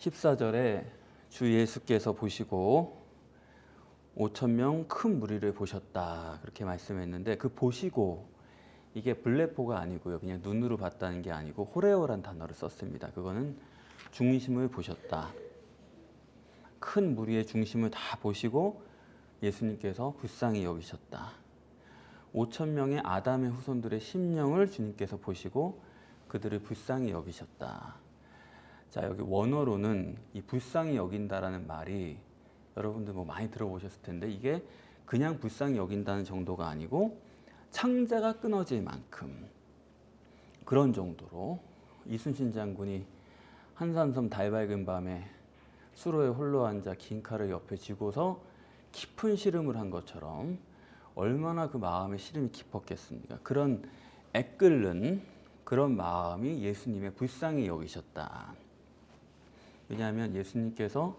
14절에 주 예수께서 보시고 5천 명 큰 무리를 보셨다 그렇게 말씀했는데, 그 보시고 이게 블레포가 아니고요, 그냥 눈으로 봤다는 게 아니고 호레오란 단어를 썼습니다. 그거는 중심을 보셨다. 큰 무리의 중심을 다 보시고 예수님께서 불쌍히 여기셨다. 5천 명의 아담의 후손들의 심령을 주님께서 보시고 그들을 불쌍히 여기셨다. 자, 여기 원어로는 이 불쌍히 여긴다라는 말이 여러분들 뭐 많이 들어보셨을 텐데, 이게 그냥 불쌍히 여긴다는 정도가 아니고 창자가 끊어질 만큼, 그런 정도로 이순신 장군이 한산섬 달 밝은 밤에 수로에 홀로 앉아 긴 칼을 옆에 쥐고서 깊은 시름을 한 것처럼 얼마나 그 마음의 시름이 깊었겠습니까? 그런 애끓는 그런 마음이 예수님의 불쌍히 여기셨다. 왜냐하면 예수님께서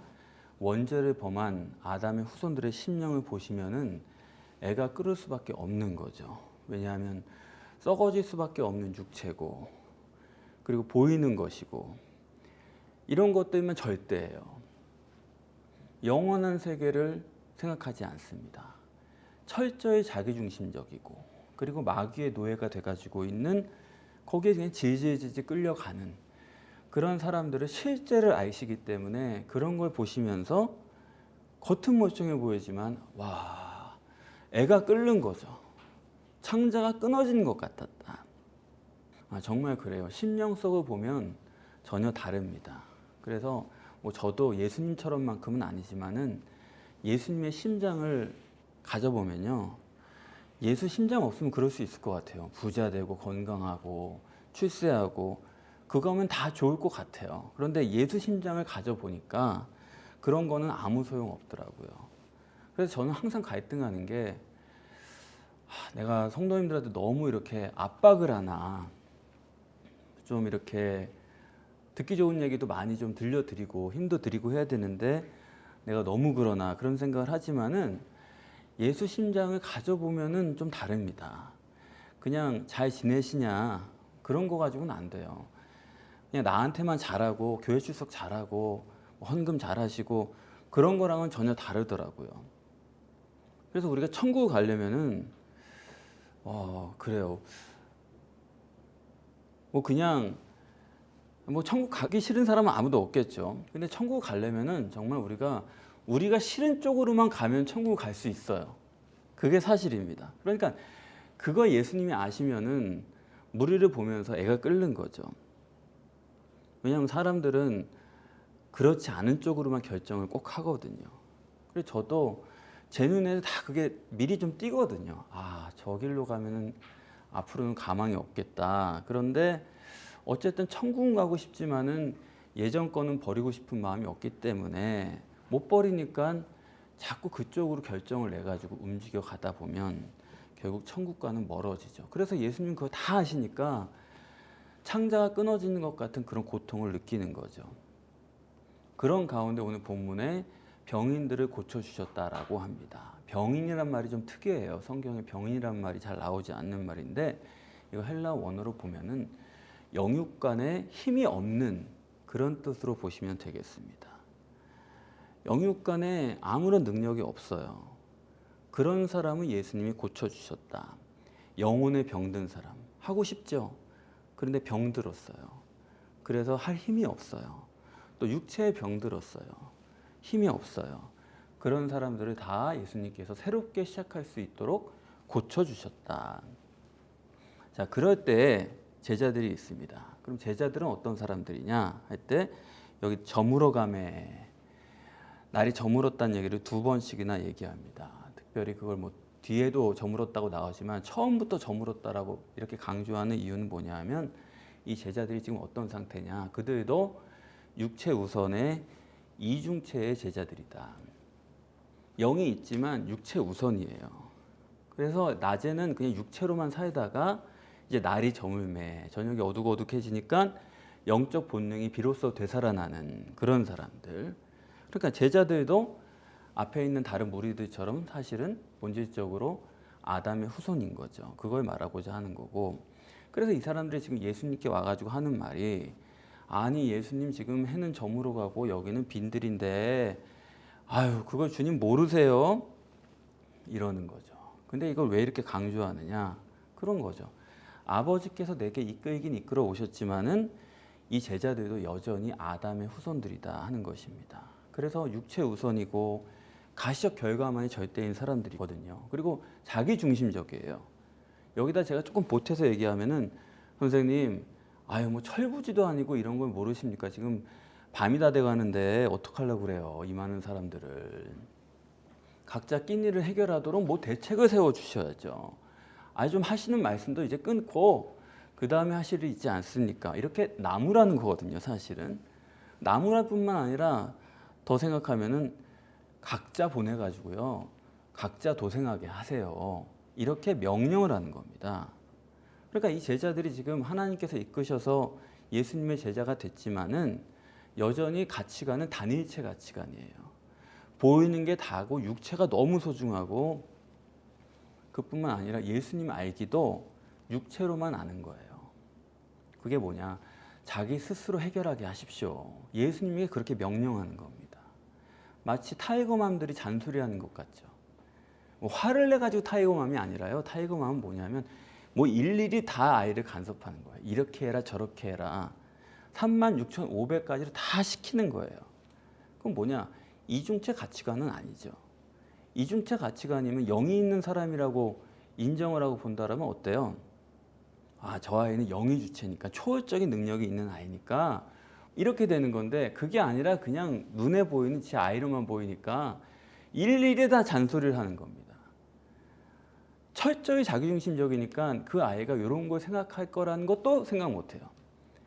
원죄를 범한 아담의 후손들의 심령을 보시면은 애가 끓을 수밖에 없는 거죠. 왜냐하면 썩어질 수밖에 없는 육체고, 그리고 보이는 것이고, 이런 것들만 절대예요. 영원한 세계를 생각하지 않습니다. 철저히 자기중심적이고, 그리고 마귀의 노예가 돼가지고 있는, 거기에 그냥 질질질질 끌려가는 그런 사람들의 실제를 아시기 때문에 그런 걸 보시면서 겉은 멀쩡해 보이지만 와, 애가 끓는 거죠. 창자가 끊어진 것 같았다. 정말 그래요. 심령 속을 보면 전혀 다릅니다. 그래서 뭐 저도 예수님처럼만큼은 아니지만은 예수님의 심장을 가져보면요, 예수 심장 없으면 그럴 수 있을 것 같아요. 부자 되고 건강하고 출세하고 그거면 다 좋을 것 같아요. 그런데 예수 심장을 가져보니까 그런 거는 아무 소용 없더라고요. 그래서 저는 항상 갈등하는 게, 내가 성도님들한테 너무 이렇게 압박을 하나, 좀 이렇게 듣기 좋은 얘기도 많이 좀 들려드리고 힘도 드리고 해야 되는데 내가 너무 그러나, 그런 생각을 하지만은 예수 심장을 가져보면은 좀 다릅니다. 그냥 잘 지내시냐 그런 거 가지고는 안 돼요. 그냥 나한테만 잘하고 교회 출석 잘하고 헌금 잘하시고 그런 거랑은 전혀 다르더라고요. 그래서 우리가 천국 가려면은 그래요. 뭐 그냥 뭐 천국 가기 싫은 사람은 아무도 없겠죠. 근데 천국 가려면은 정말 우리가 싫은 쪽으로만 가면 천국 갈 수 있어요. 그게 사실입니다. 그러니까 그거 예수님이 아시면은 무리를 보면서 애가 끓는 거죠. 왜냐하면 사람들은 그렇지 않은 쪽으로만 결정을 꼭 하거든요. 그래서 저도 제 눈에 다 그게 미리 좀 띄거든요. 저 길로 가면은 앞으로는 가망이 없겠다. 그런데 어쨌든 천국 가고 싶지만은 예전 거는 버리고 싶은 마음이 없기 때문에 못 버리니까 자꾸 그쪽으로 결정을 내가지고 움직여 가다 보면 결국 천국과는 멀어지죠. 그래서 예수님 그거 다 아시니까 창자가 끊어지는 것 같은 그런 고통을 느끼는 거죠. 그런 가운데 오늘 본문에 병인들을 고쳐주셨다라고 합니다. 병인이란 말이 좀 특이해요. 성경에 병인이란 말이 잘 나오지 않는 말인데, 이거 헬라 원어로 보면은 영육간에 힘이 없는 그런 뜻으로 보시면 되겠습니다. 영육간에 아무런 능력이 없어요. 그런 사람은 예수님이 고쳐주셨다. 영혼에 병든 사람, 하고 싶죠. 그런데 병들었어요. 그래서 할 힘이 없어요. 또 육체에 병들었어요. 힘이 없어요. 그런 사람들을 다 예수님께서 새롭게 시작할 수 있도록 고쳐주셨다. 자, 그럴 때 제자들이 있습니다. 그럼 제자들은 어떤 사람들이냐 할 때, 여기 저물어가매, 날이 저물었다는 얘기를 2번씩이나 얘기합니다. 특별히 그걸 뭐 뒤에도 저물었다고 나오지만 처음부터 저물었다라고 이렇게 강조하는 이유는 뭐냐 하면, 이 제자들이 지금 어떤 상태냐, 그들도 육체 우선의 이중체의 제자들이다. 영이 있지만 육체 우선이에요. 그래서 낮에는 그냥 육체로만 살다가 이제 날이 저물매, 저녁이 어둑어둑해지니까 영적 본능이 비로소 되살아나는 그런 사람들. 그러니까 제자들도 앞에 있는 다른 무리들처럼 사실은 본질적으로 아담의 후손인 거죠. 그걸 말하고자 하는 거고. 그래서 이 사람들이 지금 예수님께 와가지고 하는 말이, 아니 예수님 지금 해는 저물어 가고 여기는 빈들인데 아유 그걸 주님 모르세요? 이러는 거죠. 근데 이걸 왜 이렇게 강조하느냐? 그런 거죠. 아버지께서 내게 이끌긴 이끌어 오셨지만은 이 제자들도 여전히 아담의 후손들이다 하는 것입니다. 그래서 육체 우선이고 가시적 결과만이 절대인 사람들이거든요. 그리고 자기 중심적이에요. 여기다 제가 조금 보태서 얘기하면은 선생님, 아유 뭐 철부지도 아니고 이런 걸 모르십니까? 지금 밤이 다 돼가는데 어떡하려고 그래요? 이 많은 사람들을. 각자 끼니를 해결하도록 뭐 대책을 세워 주셔야죠. 아니 좀 하시는 말씀도 이제 끊고 그 다음에 하실 일 있지 않습니까? 이렇게 나무라는 거거든요, 사실은. 나무랄 뿐만 아니라 더 생각하면은 각자 보내가지고요, 각자 도생하게 하세요. 이렇게 명령을 하는 겁니다. 그러니까 이 제자들이 지금 하나님께서 이끄셔서 예수님의 제자가 됐지만은 여전히 가치관은 단일체 가치관이에요. 보이는 게 다고 육체가 너무 소중하고 그뿐만 아니라 예수님 알기도 육체로만 아는 거예요. 그게 뭐냐? 자기 스스로 해결하게 하십시오. 예수님이 그렇게 명령하는 겁니다. 마치 타이거맘들이 잔소리하는 것 같죠. 뭐 화를 내가지고 타이거맘이 아니라요. 타이거맘은 뭐냐면 뭐 일일이 다 아이를 간섭하는 거예요. 이렇게 해라 저렇게 해라. 36,500가지를 다 시키는 거예요. 그럼 뭐냐? 이중체 가치관은 아니죠. 이중체 가치관이면 영이 있는 사람이라고 인정을 하고 본다라면 어때요? 아, 저 아이는 영이 주체니까 초월적인 능력이 있는 아이니까 이렇게 되는 건데, 그게 아니라 그냥 눈에 보이는 제 아이로만 보이니까 일일이 다 잔소리를 하는 겁니다. 철저히 자기중심적이니까 그 아이가 이런 걸 생각할 거라는 것도 생각 못해요.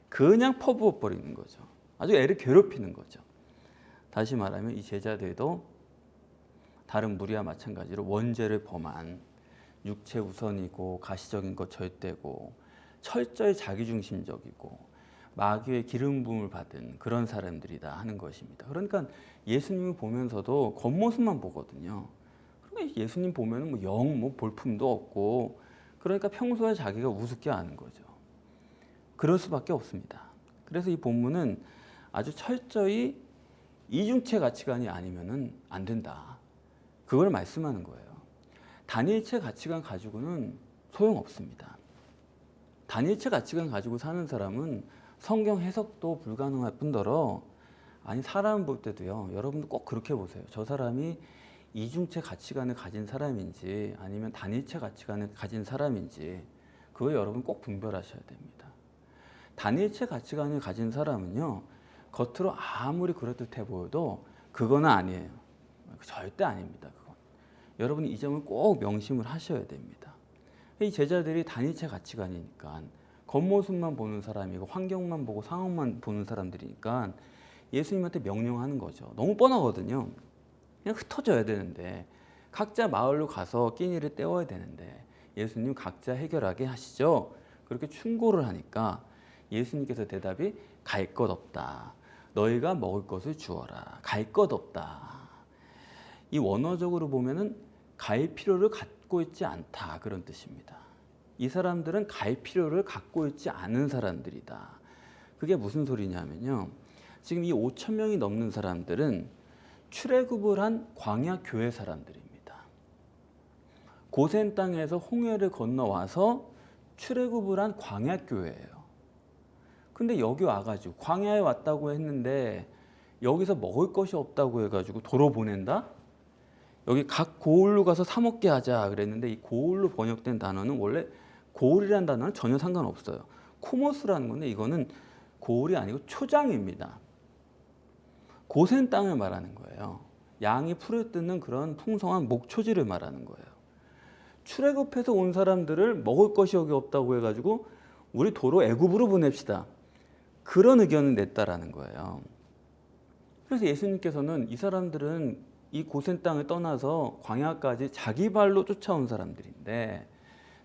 그냥 퍼부어 버리는 거죠. 아주 애를 괴롭히는 거죠. 다시 말하면 이 제자들도 다른 무리와 마찬가지로 원죄를 범한 육체 우선이고 가시적인 것 절대고 철저히 자기중심적이고 마귀의 기름 부음을 받은 그런 사람들이다 하는 것입니다. 그러니까 예수님을 보면서도 겉모습만 보거든요. 그러니까 예수님 보면은 뭐 영 뭐 볼품도 없고, 그러니까 평소에 자기가 우습게 아는 거죠. 그럴 수밖에 없습니다. 그래서 이 본문은 아주 철저히 이중체 가치관이 아니면은 안 된다. 그걸 말씀하는 거예요. 단일체 가치관 가지고는 소용없습니다. 단일체 가치관 가지고 사는 사람은 성경 해석도 불가능할 뿐더러, 아니 사람 볼 때도요, 여러분도 꼭 그렇게 보세요. 저 사람이 이중체 가치관을 가진 사람인지 아니면 단일체 가치관을 가진 사람인지 그거 여러분 꼭 분별하셔야 됩니다. 단일체 가치관을 가진 사람은요, 겉으로 아무리 그럴듯해 보여도 그거는 아니에요. 절대 아닙니다. 그건. 여러분이 이 점을 꼭 명심을 하셔야 됩니다. 이 제자들이 단일체 가치관이니까 겉모습만 보는 사람이고 환경만 보고 상황만 보는 사람들이니까 예수님한테 명령하는 거죠. 너무 뻔하거든요. 그냥 흩어져야 되는데, 각자 마을로 가서 끼니를 때워야 되는데 예수님 각자 해결하게 하시죠. 그렇게 충고를 하니까 예수님께서 대답이 갈 것 없다. 너희가 먹을 것을 주어라. 갈 것 없다. 이 원어적으로 보면은 갈 필요를 갖고 있지 않다, 그런 뜻입니다. 이 사람들은 갈 필요를 갖고 있지 않은 사람들이다. 그게 무슨 소리냐면요, 지금 이 5천 명이 넘는 사람들은 출애굽을 한 광야 교회 사람들입니다. 고센 땅에서 홍해를 건너와서 출애굽을 한 광야 교회예요. 근데 여기 와가지고 광야에 왔다고 했는데 여기서 먹을 것이 없다고 해가지고 도로 보낸다? 여기 각 고을로 가서 사 먹게 하자 그랬는데, 이 고을로 번역된 단어는 원래 고을이라는 단어는 전혀 상관없어요. 코모스라는 건데 이거는 고을이 아니고 초장입니다. 고센 땅을 말하는 거예요. 양이 풀을 뜯는 그런 풍성한 목초지를 말하는 거예요. 출애굽해서 온 사람들을 먹을 것이 여기 없다고 해가지고 우리 도로 애굽으로 보냅시다. 그런 의견을 냈다라는 거예요. 그래서 예수님께서는 이 사람들은 이 고센 땅을 떠나서 광야까지 자기 발로 쫓아온 사람들인데,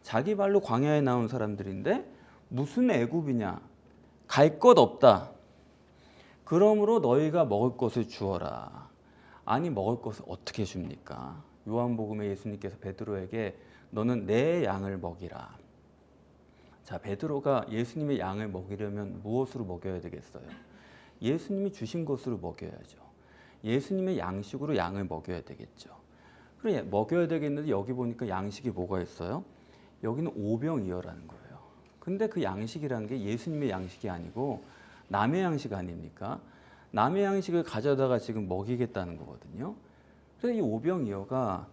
자기 발로 광야에 나온 사람들인데 무슨 애굽이냐? 갈 것 없다. 그러므로 너희가 먹을 것을 주어라. 아니 먹을 것을 어떻게 줍니까? 요한복음에 예수님께서 베드로에게 너는 내 양을 먹이라. 자, 베드로가 예수님의 양을 먹이려면 무엇으로 먹여야 되겠어요? 예수님이 주신 것으로 먹여야죠. 예수님의 양식으로 양을 먹여야 되겠죠. 그래, 먹여야 되겠는데 여기 보니까 양식이 뭐가 있어요? 여기는 오병이어라는 거예요. 근데 그 양식이라는 게 예수님의 양식이 아니고 남의 양식 아닙니까? 남의 양식을 가져다가 지금 먹이겠다는 거거든요. 그래서 이 오병이어가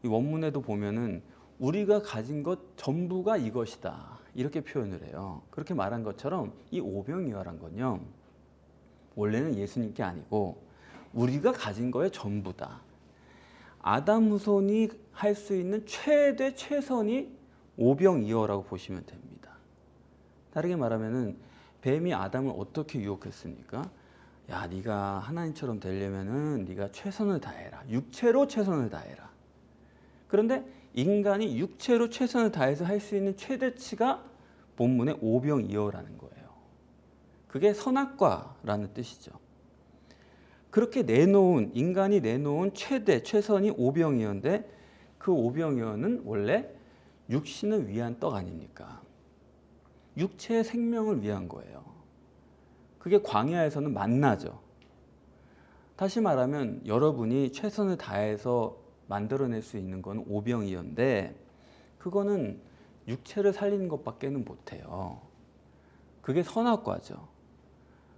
이 원문에도 보면은 우리가 가진 것 전부가 이것이다, 이렇게 표현을 해요. 그렇게 말한 것처럼 이 오병이어란 건요, 원래는 예수님께 아니고 우리가 가진 거의 전부다. 아담 후손이 할 수 있는 최대 최선이 오병이어라고 보시면 됩니다. 다르게 말하면은 뱀이 아담을 어떻게 유혹했습니까? 야, 네가 하나님처럼 되려면은 네가 최선을 다해라. 육체로 최선을 다해라. 그런데 인간이 육체로 최선을 다해서 할 수 있는 최대치가 본문의 오병이어라는 거예요. 그게 선악과라는 뜻이죠. 그렇게 내놓은, 인간이 내놓은 최대 최선이 오병이어인데, 그 오병이어는 원래 육신을 위한 떡 아닙니까? 육체의 생명을 위한 거예요. 그게 광야에서는 만나죠. 다시 말하면 여러분이 최선을 다해서 만들어낼 수 있는 건 오병이어인데, 그거는 육체를 살리는 것밖에는 못해요. 그게 선악과죠.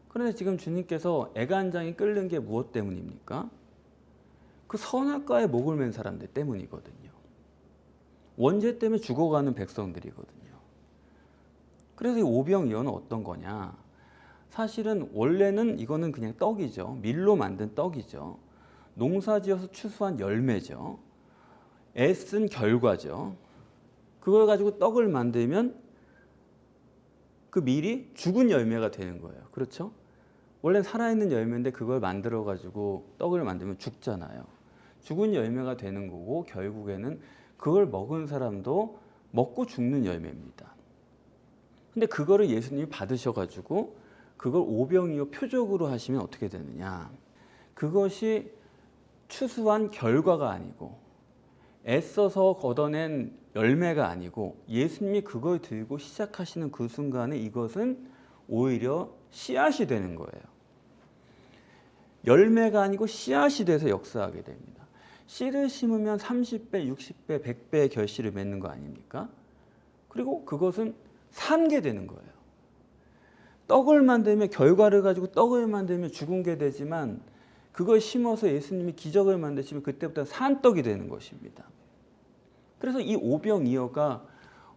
그런데 지금 주님께서 애간장이 끓는 게 무엇 때문입니까? 그 선악과에 목을 맨 사람들 때문이거든요. 원죄 때문에 죽어가는 백성들이거든요. 그래서 이 오병이어는 어떤 거냐? 사실은 원래는 이거는 그냥 떡이죠. 밀로 만든 떡이죠. 농사지어서 추수한 열매죠. 애쓴 결과죠. 그걸 가지고 떡을 만들면 그 밀이 죽은 열매가 되는 거예요. 그렇죠? 원래 살아있는 열매인데 그걸 만들어 가지고 떡을 만들면 죽잖아요. 죽은 열매가 되는 거고, 결국에는 그걸 먹은 사람도 먹고 죽는 열매입니다. 근데 그거를 예수님이 받으셔가지고 그걸 오병이어 표적으로 하시면 어떻게 되느냐? 그것이 추수한 결과가 아니고 애써서 걷어낸 열매가 아니고, 예수님이 그걸 들고 시작하시는 그 순간에 이것은 오히려 씨앗이 되는 거예요. 열매가 아니고 씨앗이 돼서 역사하게 됩니다. 씨를 심으면 30배, 60배, 100배의 결실을 맺는 거 아닙니까? 그리고 그것은 산게 되는 거예요. 떡을 만들면, 결과를 가지고 떡을 만들면 죽은 게 되지만, 그걸 심어서 예수님이 기적을 만드시면 그때부터 산떡이 되는 것입니다. 그래서 이 오병이어가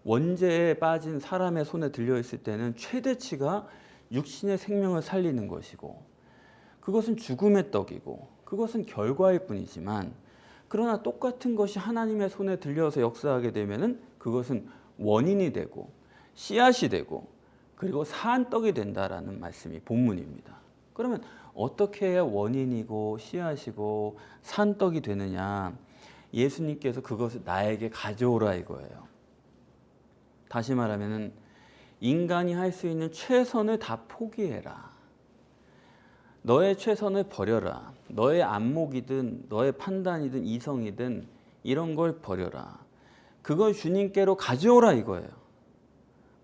원죄에 빠진 사람의 손에 들려있을 때는 최대치가 육신의 생명을 살리는 것이고, 그것은 죽음의 떡이고, 그것은 결과일 뿐이지만, 그러나 똑같은 것이 하나님의 손에 들려서 역사하게 되면은 그것은 원인이 되고 씨앗이 되고 그리고 산떡이 된다라는 말씀이 본문입니다. 그러면 어떻게 해야 원인이고 씨앗이고 산떡이 되느냐? 예수님께서 그것을 나에게 가져오라 이거예요. 다시 말하면은 인간이 할 수 있는 최선을 다 포기해라. 너의 최선을 버려라. 너의 안목이든 너의 판단이든 이성이든 이런 걸 버려라. 그걸 주님께로 가져오라 이거예요.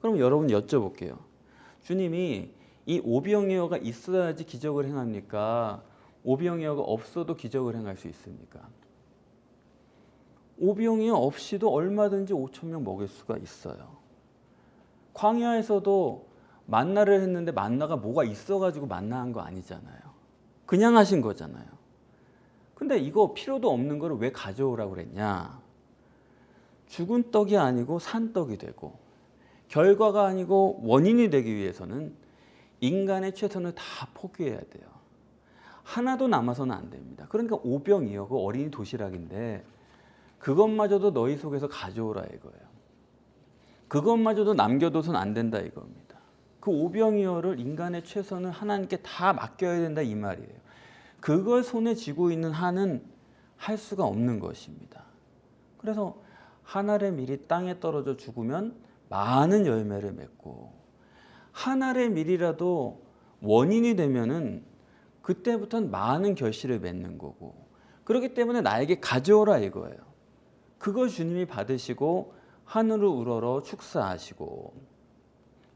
그럼 여러분 여쭤볼게요. 주님이 이 오병이어가 있어야지 기적을 행합니까? 오병이어가 없어도 기적을 행할 수 있습니까? 오병이어 없이도 얼마든지 5,000명 먹일 수가 있어요. 광야에서도 만나를 했는데 만나가 뭐가 있어가지고 만나한 거 아니잖아요. 그냥 하신 거잖아요. 근데 이거 필요도 없는 거를 왜 가져오라고 그랬냐? 죽은 떡이 아니고 산 떡이 되고, 결과가 아니고 원인이 되기 위해서는 인간의 최선을 다 포기해야 돼요. 하나도 남아서는 안 됩니다. 그러니까 오병이어, 그 어린이 도시락인데 그것마저도 너희 속에서 가져오라 이거예요. 그것마저도 남겨둬서는 안 된다 이겁니다. 그 오병이어를, 인간의 최선을 하나님께 다 맡겨야 된다 이 말이에요. 그걸 손에 쥐고 있는 한은 할 수가 없는 것입니다. 그래서 한 알의 밀이 땅에 떨어져 죽으면 많은 열매를 맺고, 한 알의 밀이라도 원인이 되면은 그때부터는 많은 결실을 맺는 거고, 그렇기 때문에 나에게 가져오라 이거예요. 그걸 주님이 받으시고 하늘을 우러러 축사하시고,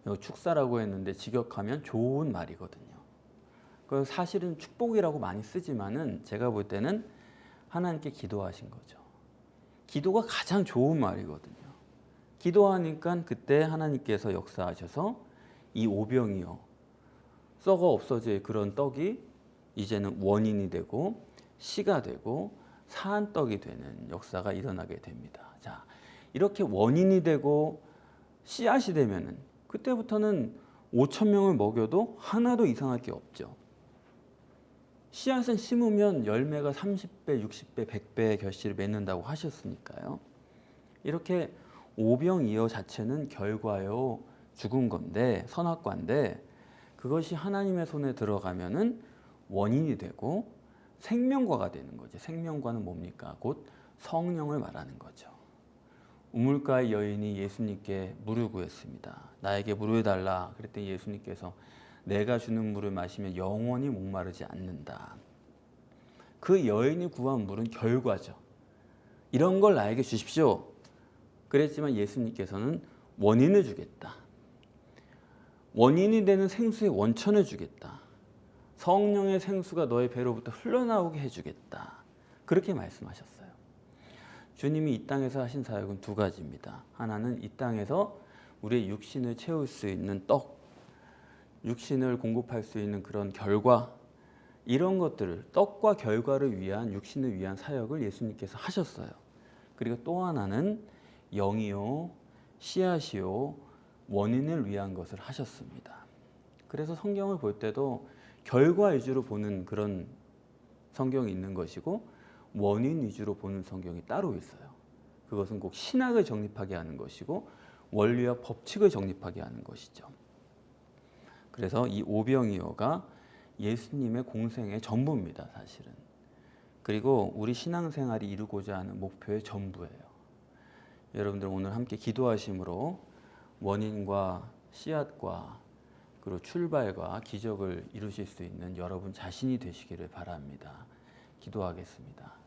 여기 축사라고 했는데 직역하면 좋은 말이거든요. 그 사실은 축복이라고 많이 쓰지만은 제가 볼 때는 하나님께 기도하신 거죠. 기도가 가장 좋은 말이거든요. 기도하니까 그때 하나님께서 역사하셔서 이 오병이어 썩어 없어질 그런 떡이 이제는 원인이 되고 씨가 되고 사한 떡이 되는 역사가 일어나게 됩니다. 자, 이렇게 원인이 되고 씨앗이 되면은 그때부터는 5천 명을 먹여도 하나도 이상할 게 없죠. 씨앗은 심으면 열매가 30배, 60배, 100배의 결실을 맺는다고 하셨으니까요. 이렇게 오병이어 자체는 결과요 죽은 건데 선악과인데 그것이 하나님의 손에 들어가면은 원인이 되고 생명과가 되는 거죠. 생명과는 뭡니까? 곧 성령을 말하는 거죠. 우물가의 여인이 예수님께 물을 구했습니다. 나에게 물을 달라. 그랬더니 예수님께서 내가 주는 물을 마시면 영원히 목마르지 않는다. 그 여인이 구한 물은 결과죠. 이런 걸 나에게 주십시오. 그랬지만 예수님께서는 원인을 주겠다. 원인이 되는 생수의 원천을 주겠다. 성령의 생수가 너의 배로부터 흘러나오게 해주겠다. 그렇게 말씀하셨어요. 주님이 이 땅에서 하신 사역은 두 가지입니다. 하나는 이 땅에서 우리의 육신을 채울 수 있는 떡, 육신을 공급할 수 있는 그런 결과, 이런 것들을 떡과 결과를 위한 육신을 위한 사역을 예수님께서 하셨어요. 그리고 또 하나는 영이요, 씨앗이요, 원인을 위한 것을 하셨습니다. 그래서 성경을 볼 때도 결과 위주로 보는 그런 성경이 있는 것이고 원인 위주로 보는 성경이 따로 있어요. 그것은 꼭 신학을 정립하게 하는 것이고 원리와 법칙을 정립하게 하는 것이죠. 그래서 이 오병이어가 예수님의 공생의 전부입니다, 사실은. 그리고 우리 신앙생활이 이루고자 하는 목표의 전부예요. 여러분들 오늘 함께 기도하심으로 원인과 씨앗과 그리고 출발과 기적을 이루실 수 있는 여러분 자신이 되시기를 바랍니다. 기도하겠습니다.